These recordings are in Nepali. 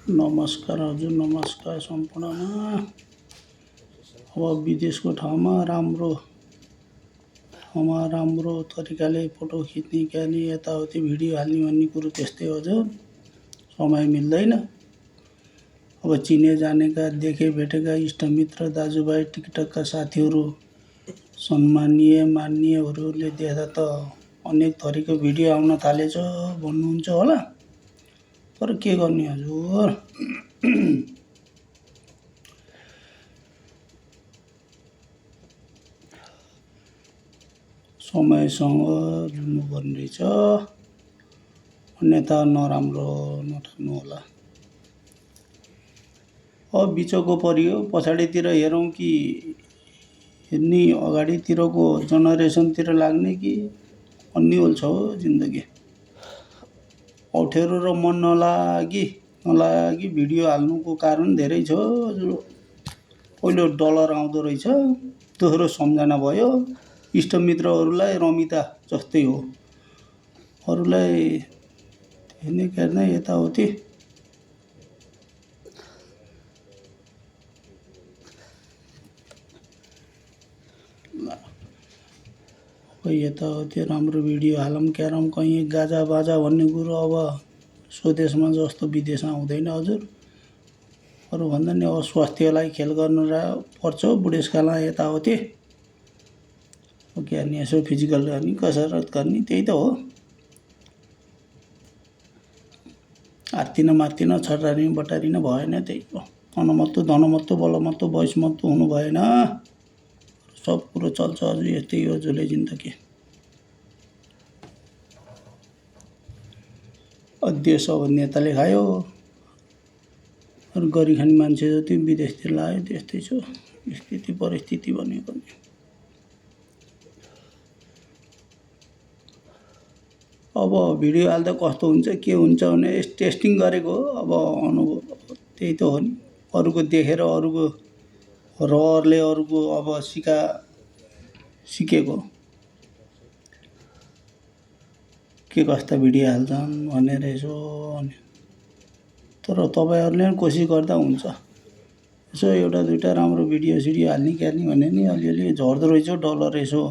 नमस्कार हजुर, नमस्कार सम्पूर्णमा। अब विदेशको राम्रो तरिकाले फोटो खिच्ने क्यानी यताउति भिडियो हाल्ने भन्ने कुरो त्यस्तै हजुर, समय मिल्दैन। अब चिने जानेका देखे भेटेका इष्टमित्र दाजुभाइ टिकटकका साथीहरू सम्मानीय मान्यहरूले देख्दा त अनेक थरीको भिडियो आउन थालेछ भन्नुहुन्छ होला, तर के गर्ने हजुर। समयसँग जुझ्नुपर्ने रहेछ, अन्यथा नराम्रो नठान्नु होला। अब बिचको परियो, पछाडितिर हेरौँ कि हेर्ने अगाडितिरको जेनेरेसनतिर लाग्ने कि अन्य ओल्छ हो जिन्दगी। अप्ठ्यारो र मन नलागी भिडियो हाल्नुको कारण धेरै छ। पहिलो डलर आउँदो रहेछ, दोस्रो सम्झना भयो। इष्टमित्रहरूलाई रमिता जस्तै हो, अरूलाई हेर्ने यताउति। अब यताउति राम्रो भिडियो हालौँ क्यारौँ, कहीँ गाजा बाजा भन्ने कुरो अब स्वदेशमा जस्तो विदेशमा आउँदैन हजुर। अरू भन्दा नि अब स्वास्थ्यलाई खेल गर्नु पर्छ बुढेसकालमा यताउति। के गर्ने, यसो फिजिकल गर्ने, कसरत गर्ने, त्यही त हो। आत्तिन मात्तिन छटारिन बटारिन भएन, त्यही हो। अनमत्तो धनमत्तो बलमत्तो वयसमत्तो हुनु भएन। सब कुरो चल्छ हजुर, यस्तै हो झोले जिन्दगी। देश अब नेताले खायो, अरू गरी खाने मान्छे जति विदेशतिर लाग्यो, त्यस्तै छ स्थिति परिस्थिति भनेको नि। अब भिडियो हाल्दा कस्तो हुन्छ के हुन्छ भने टेस्टिङ गरेको हो। अब अनुभव त्यही त हो नि, अरूको देखेर अरूको रहरले अरूको अब सिकेको के कस्ता भिडियो हाल्छन् भनेर यसो। तर तपाईँहरूले पनि कोसिस गर्दा हुन्छ, यसो एउटा दुईवटा राम्रो भिडियो सिडियो हाल्ने क्यार्ने भने नि अलिअलि झर्दो रहेछ डलर। यसो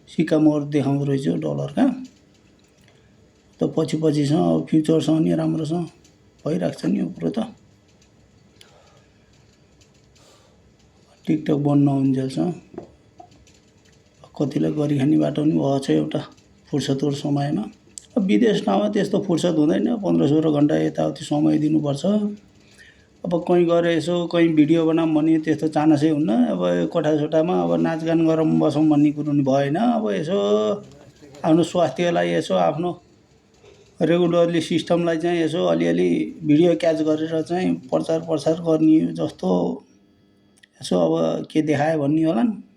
सिक्का मोहर देखाउँदो रहेछ डलर कहाँ त पछिसँग फ्युचरसँग नि राम्रोसँग भइरहेको छ नि यो कुरो त। टिकटक बन्द नहुन्जेलसम्म कतिलाई गरी खाने बाटो पनि भएको छ एउटा फुर्सदको समयमा। अब विदेश ठाउँमा त्यस्तो फुर्सद हुँदैन, 15-16 घन्टा यताउति समय दिनुपर्छ। अब कहीँ गएर यसो कहीँ भिडियो बनाऊँ भने त्यस्तो चान्सै हुन्न। अब कोठासोठामा अब नाचगान गरौँ बसौँ भन्ने कुरो नि भएन। अब यसो आफ्नो स्वास्थ्यलाई यसो आफ्नो रेगुलरली सिस्टमलाई चाहिँ यसो अलिअलि भिडियो क्याच गरेर चाहिँ प्रचार प्रसार गर्ने जस्तो यसो अब के देखायो भन्ने होला नि।